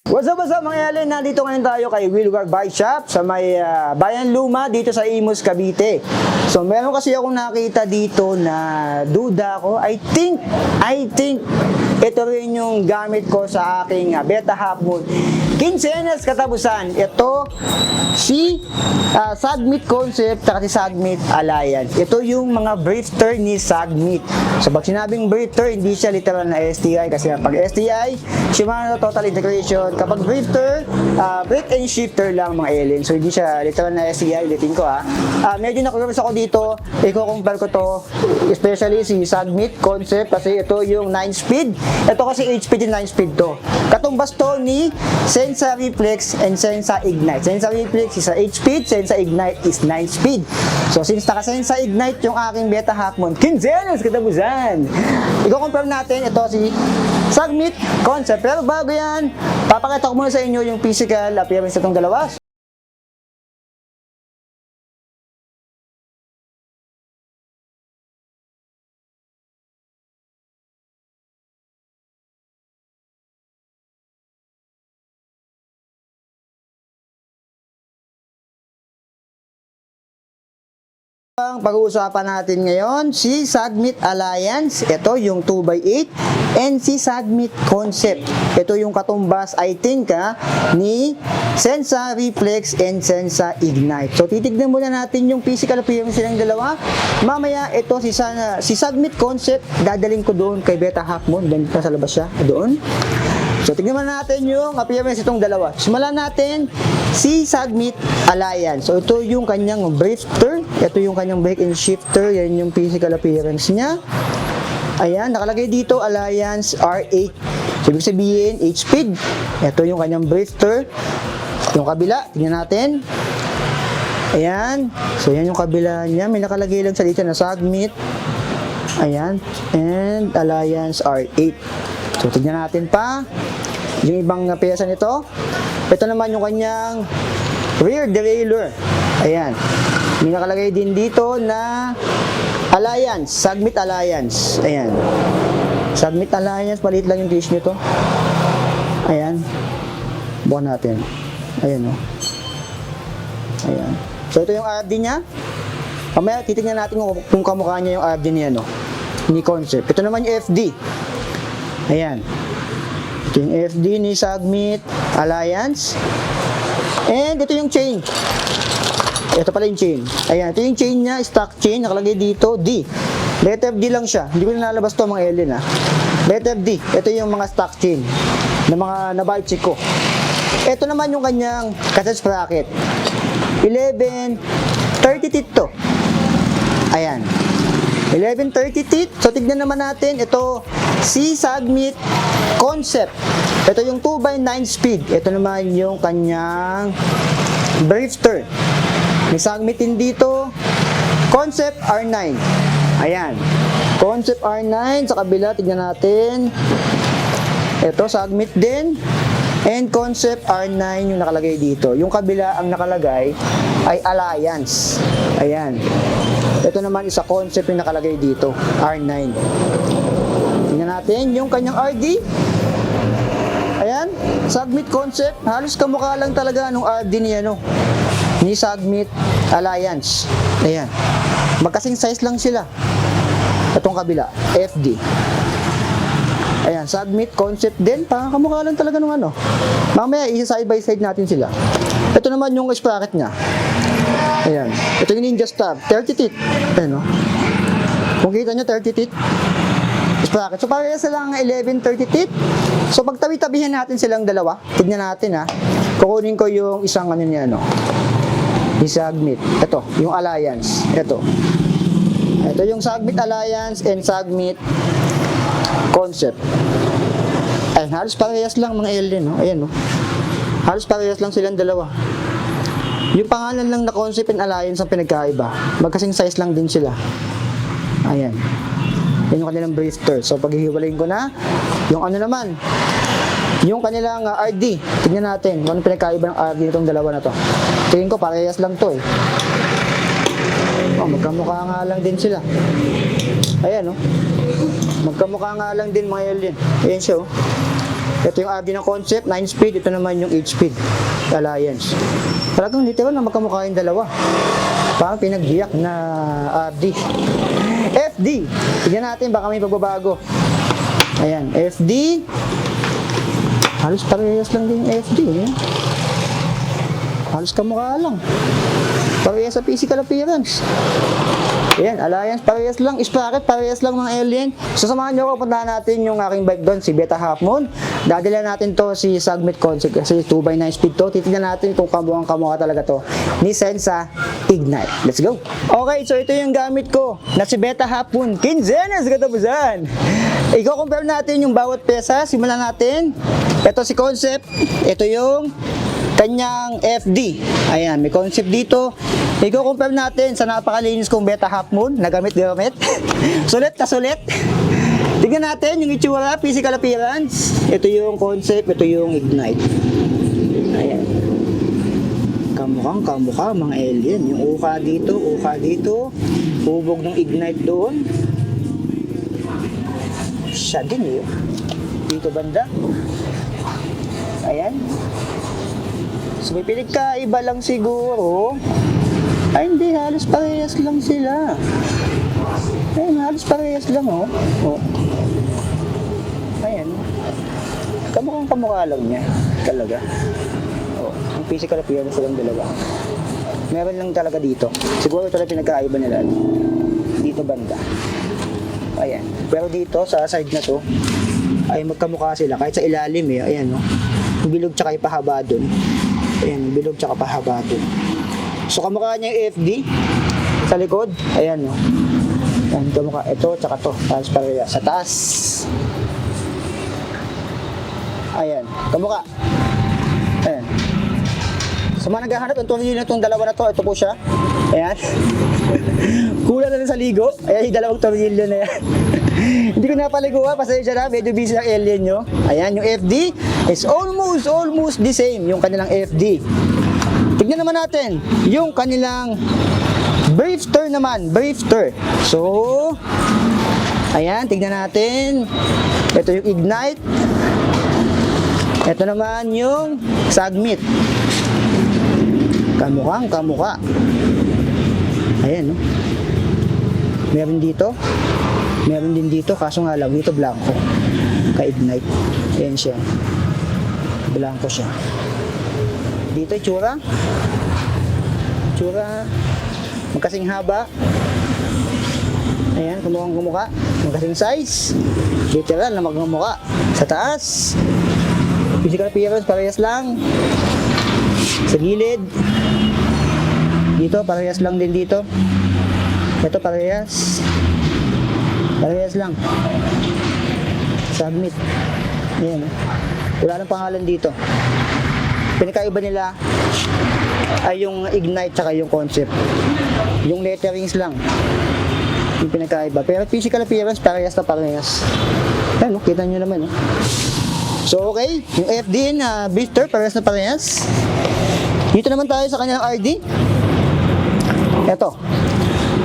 What's up mga alien? Nandito ngayon tayo kay Willward Bike Shop sa may Bayan Luma dito sa Imus, Cavite. So meron kasi akong nakita dito na duda ko. I think ito rin yung gamit ko sa aking Beta Half Moon Quincenas katapusan. Ito si Sagmit Concept at si Sagmit Alliance. Ito yung mga brifter ni Sagmit. So pag sinabing brifter, hindi siya literal na STI kasi pag STI, Shimano Total Integration. Kapag brifter, brake and shifter lang mga alien. So hindi siya literal na STI, ulitin ko medyo nakukurus ako dito, i-compare ko to, especially si Sagmit Concept kasi ito yung 9-speed. Ito kasi 8-speed yung 9-speed to. Katumbas to ni Sensa Reflex and Sensa Ignite. Sensa Reflex is 8-speed, Sensa Ignite is 9-speed. So since naka-Sensa Ignite yung aking Beta Half Moon Quincenas katapusan, i-compare natin ito si Sagmit Concept. Pero bago yan, papakita ko muna sa inyo yung physical appearance itong dalawa. Ang pag-uusapan natin ngayon, si Sagmit Alliance, ito yung 2x8, and si Sagmit Concept, ito yung katumbas, I think, ni Sensa Reflex and Sensa Ignite. So, titignan muna natin yung physical appearance silang dalawa. Mamaya, ito si Sagmit Concept, dadaling ko doon kay Beta Half Moon, doon sa labas siya, doon. So, tignan natin yung appearance itong dalawa. Simulan natin si Sagmit Alliance. So, ito yung kanyang brifter. Ito yung kanyang brake and shifter. Yan yung physical appearance niya. Ayan, nakalagay dito Alliance R8. So, ibig sabihin, 8-speed. Ito yung kanyang brifter. Yung kabila, tignan natin. Ayan. So, yan yung kabila niya. May nakalagay lang sa dito na Sagmit. Ayan. And Alliance R8. So, tignan natin pa yung ibang pyesa nito. Ito naman yung kanyang rear derailleur. Ayan. May nakalagay din dito na Alliance, Sagmit Alliance. Ayan. Sagmit Alliance, maliit lang yung case nito. Ayan. Bukan natin. Ayan, oh. Ayan. So, ito yung RD niya. Mamaya, titignan natin kung kamukha niya yung RD niya, no? Ni Concept. Ito naman yung FD. Ayan. Ito yung FD ni Sagmit Alliance. And ito yung chain. Ito pala yung chain. Ayan. Ito yung chain niya. Stock chain. Nakalagay dito. D. Letter D lang siya. Hindi ko na nalabas to mga alien, Letter D. Ito yung mga stock chain na mga nabike ko. Ito naman yung kanyang cassette sprocket. 11-30 teeth to. Ayan. 11-30 teeth. So, tignan naman natin. Ito, si Sagmit Concept. Ito yung 2x9 speed. Ito naman yung kanyang brifter. May Sagmit din dito. Concept R9. Ayan. Concept R9. Sa kabila, tignan natin. Ito, Sagmit din. And Concept R9 yung nakalagay dito. Yung kabila, ang nakalagay ay Alliance. Ayan. Ito naman isa Concept yung nakalagay dito. R9. Tingnan natin yung kanyang RD. Ayan. Sagmit Concept. Halos kamukha lang talaga nung RD niya, ni Sagmit Alliance. Ayan. Magkasing size lang sila. Itong kabila. FD. Ayan, Sagmit Concept din. Kamukha lang talaga nung Mamaya, isa-side by side natin sila. Ito naman yung sprocket niya. Ayan. Ito yung Ninja Stab. 30 teeth. Ayan, Kung kita nyo, 30 teeth. Sprocket. So, parehas silang 11-30 teeth. So, pag tabi-tabihan natin silang dalawa, tignan natin, kukunin ko yung isang niya, yung Sagmit. Ito, yung Alliance. Ito. Ito yung Sagmit Alliance and Sagmit Concept. Ayan, halos parehas lang mga alien, Ayan, halos parehas lang silang dalawa. Yung pangalan lang na Concept and Alliance ang pinagkaiba. Magkasing size lang din sila. Ayan. Yan yung kanilang brifter. So, paghihiwalayin ko na, yung naman, yung kanilang RD. Tignan natin kung ano pinagkaiba ng RD nitong dalawa na to. Tingin ko, parehas lang to, magkamukha nga lang din sila. Ayan, Magkamukha nga lang din mga alien. Ayan siya, Ito yung RD ng Concept, 9-speed. Ito naman yung 8-speed Alliance. Talagang literal na magkamukha yung dalawa. Parang pinaghiyak na RD. FD. Tignan natin, baka may pagbabago. Ayan, FD. Halos parehas lang din yung FD. Eh. Halos kamukha lang. Parehas sa physical appearance. Ayan, Alliance, parehas lang. Sprocket, parehas lang mga alien. So, samahan nyo ako, puntahan natin yung aking bike doon, si Beta Half Moon. Dadala natin to si Sagmit Concept kasi 2x9 speed to. Titignan natin kung kamukha talaga to ni Sensa Ignite. Let's go! Okay, so ito yung gamit ko na si Beta Half Moon. Quinzenas, katapusan! I-compare natin yung bawat pesa. Simulan natin. Ito si Concept. Ito yung kanyang FD. Ayan, may Concept dito. I-compare natin sa napakalinis kong Beta Half Moon na gamit. Sulit ka sulit. Tignan natin yung itsura, physical appearance. Ito yung Concept, ito yung Ignite. Ayan. Kamukha mga alien. Yung uka dito. Hubog ng Ignite doon. Siya din eh. Dito banda. Ayan. So may pinagkaiba lang siguro. Ay hindi, halos parehas lang sila. Ayun, halos parehas lang oh. Oh. Ayan. Kamukha lang niya. Talaga. Oh, ang physical appearance lang dalawa. Meron lang talaga dito. Siguro ito lang pinagkaiba nila. Dito banda. Ayan. Pero dito sa side na to ay magkamukha sila kahit sa ilalim eh. Ayan no. Yung bilog tsaka ipahaba dun. Ayan, bilog tsaka pahaba dun. So kamukha niya yung FD sa likod. Ayan no. Ayan, kamukha. Ito tsaka to. Tapos pareha. Sa taas. Ayan. Kamukha. Ayan. Sa mga naghahanap ng tornilyo na itong dalawa na to, ito po siya. Ayan. Kulang na rin sa ligo. Ayan yung dalawang tornilyo na yan. Hindi ko napaliguan. Pasensya na. Medyo busy ang alien nyo. Ayan yung FD. It's almost the same yung kanilang FD. Tignan naman natin yung kanilang Brifter naman. Brifter. So, ayan. Tignan natin. Ito yung Ignite. Ito naman yung Sagmit. Kamukha. Ayan, no? Meron dito. Meron din dito. Kaso nga lang, dito blanco. Ka-Ignite. Ayan siya. Blanco siya. Dito, tsura. Magkasing haba. Ayan, kamukha. Magkasing size. Literal na magkamukha. Sa taas. Physical appearance, parehas lang. Sa gilid. Dito, parehas lang din dito. Ito, parehas. Parehas lang. Submit. Ayan. Wala nang pangalan dito. Pinakaiba nila ay yung Ignite tsaka yung Concept. Yung letterings lang. Yung pinakaiba. Pero physical appearance, parehas na parehas. Ayan, kita nyo naman. So, okay. Yung FD na Brifter, parehas na parehas. Dito naman tayo sa kanilang RD. Ito.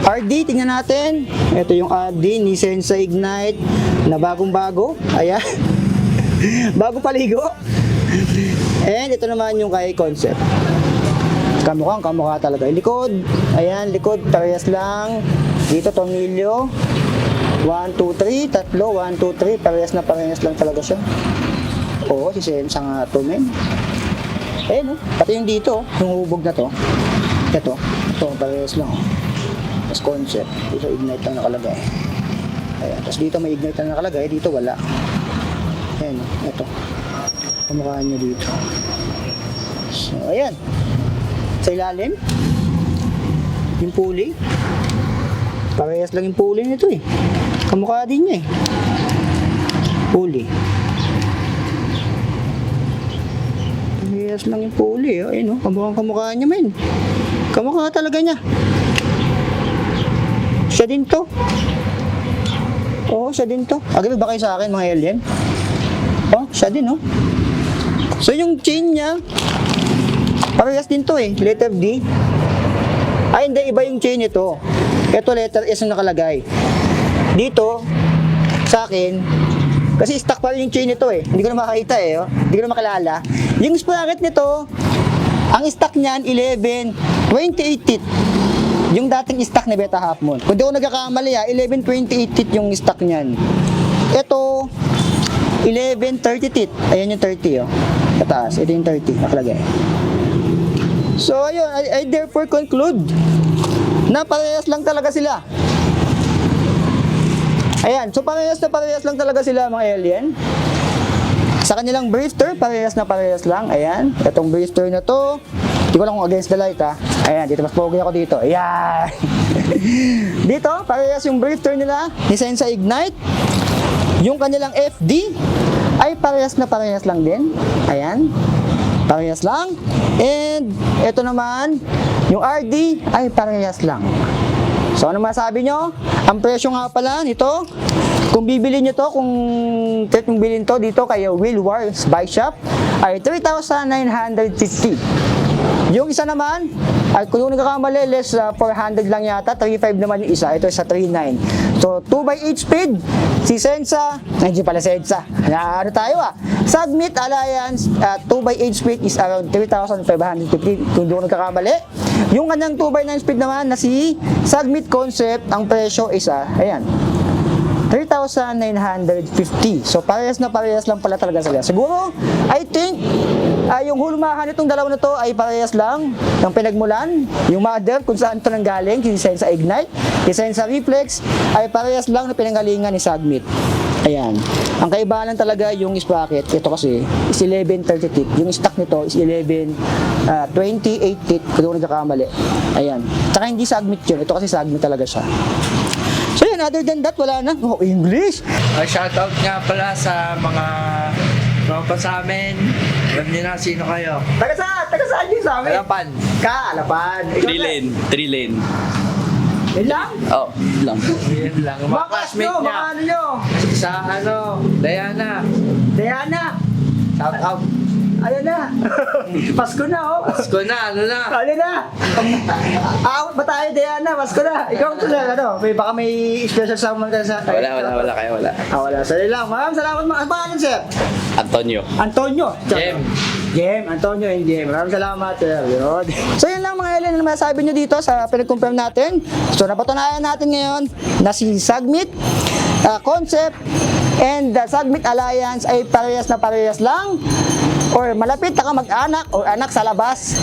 RD, tingnan natin. Ito yung RD ni Sensa Ignite na bagong-bago. Ayan. Bago paligo. And ito naman yung kay Concept. Kamukha talaga. Yung likod. Ayan, likod. Parehas lang. Dito, tornilyo. 1, 2, 3. Tatlo. 1, 2, 3. Parehas lang talaga siya. Oo, si Sensa nga to, men. Eh, no? Pati yung dito, yung hubog na to. Ito, parehas lang. Tapos Concept, dito Ignite lang nakalagay. Ayan, tapos dito may Ignite lang nakalagay, dito wala. Ayan, ito. Kamukhaan nyo dito. So, ayan. Sa ilalim, yung pulley. Parehas lang yung pulley nito eh. Kamukha din niya eh. Pulley. Parehas lang yung pulley. Ayun, kamukha niya, men. Kamukha talaga niya. Siya din to. Oo, siya din to. Agad ba kayo sa akin, mga alien? Oh, siya din, So, yung chain niya, parehas din to eh. Letter D. Ay, hindi. Iba yung chain ito. Ito, letter S yung nakalagay. Dito, sa akin, Kasi stock pa rin yung chain nito eh. Hindi ko na makakita eh. Oh. Hindi ko na makilala. Yung sprocket nito, ang stock niyan 11 28 teeth. Yung dating stock ni Beta Half Moon. Kung di ako nagkakamali 11 28 teeth yung stock niyan. Ito 11 30 teeth. Ayan yung 30 oh. Pataas. Ito yung 30 nakalagay. So ayun, I therefore conclude na parehas lang talaga sila. Ayan, so parehas lang talaga sila mga alien. Sa kanilang breather, parehas lang. Ayan, itong breather na to, hindi ko lang kung against the light ha. Ayan, dito mas pogi ako dito. Ayan. Dito, parehas yung breather nila ni Sensa Ignite. Yung kanilang FD ay parehas lang din. Ayan. Parehas lang. And ito naman, yung RD ay parehas lang. So ano masabi nyo? Ang presyo nga pala nito, kung bibili nyo to, kung bilhin to dito kay Will Wars Bike Shop, ay 3,950. Yung isa naman, ay kung nagkakamali, less 400 lang yata, 3.5 naman yung isa, ito sa 3.9. So 2x8 speed, si Sensa, hindi pala Sensa, ano tayo Submit Alliance, 2x8 speed is around 3,550 kung doon nagkakamali. Yung kanyang 2x9 speed naman na si Submit Concept, ang presyo is, ayan, 3,950. So parehas lang pala talaga sila. Siguro, I think, yung hulmahan itong dalawa na to ay parehas lang ng pinagmulan. Yung mother, kung saan ito nanggaling, si Sensa Ignite, si Sensa Reflex, ay parehas lang na pinanggalingan ni Submit. Ayan. Ang kaibahan talaga yung sprocket. Ito kasi is 11 30 teeth. Yung stock nito is 11 28 teeth. Kung nagkakamali. Ayan. Tsaka hindi Submit yun. Ito kasi Submit talaga siya. So yun, other than that, wala na. Oh, English! Shoutout nga pala sa mga pa sa amin. Alam niyo na sino kayo. Taga saan yung sa amin? Alapan. Alapan. 3 lane. Yun lang? Oh, lang. Yan lang. Mga classmate niya. Ano nyo? Sa Diana. Shoutout. Ayun na. Pasko na, oh. Pasko na, ano na. Ano na? Awat ba tayo, Diana? Pasko na. Ikaw ito na, baka may special summon ka sa... Wala kayo, wala. Wala. Sorry lang. Maraming salamat. Ano pangalan, sir? Antonio. Jem. Antonio and Jem. Maraming salamat, sir. Yun. So yun lang mga alien, ano masasabi nyo dito sa pinag-confirm natin. So napatunayan natin ngayon na si Submit Concept and the Submit Alliance ay parehas lang or malapit na kamag-anak o anak sa labas.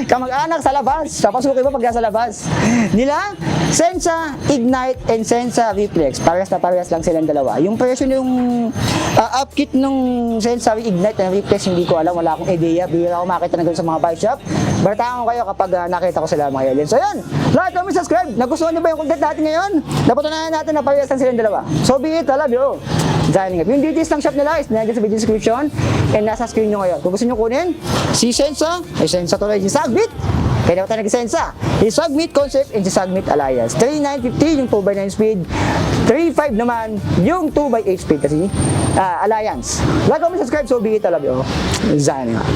Kamag-anak sa labas. Papasukin mo pag sa labas. Nila, Sensa Ignite and Sensa Reflex. Parehas lang silang dalawa. Yung presyo yung upkit nung Sensa Ignite and Reflex, hindi ko alam. Wala akong idea. Bihira ako makita na gano'n sa mga bike shop. Balitaan ko kayo kapag nakita ko sila mga alien. So yun, like, comment, subscribe. Nagustuhan niyo ba yung content natin ngayon? Napatunayan natin na parehas lang silang dalawa. So be it, I love you. Signing up. Yung details ng shop nila is nandiyan sa video description and nasa screen nyo ngayon. Kung gusto nyo kunin, si Sensa, ay Sensa tuloy, si Submit, kaya naman tayo nag-Sensa, si Submit Concept and si Submit Alliance. 3,950 yung 2x9 speed, 3,500 naman yung 2x8 speed kasi Alliance. Like, comment, subscribe, so be it, I love you. Signing up.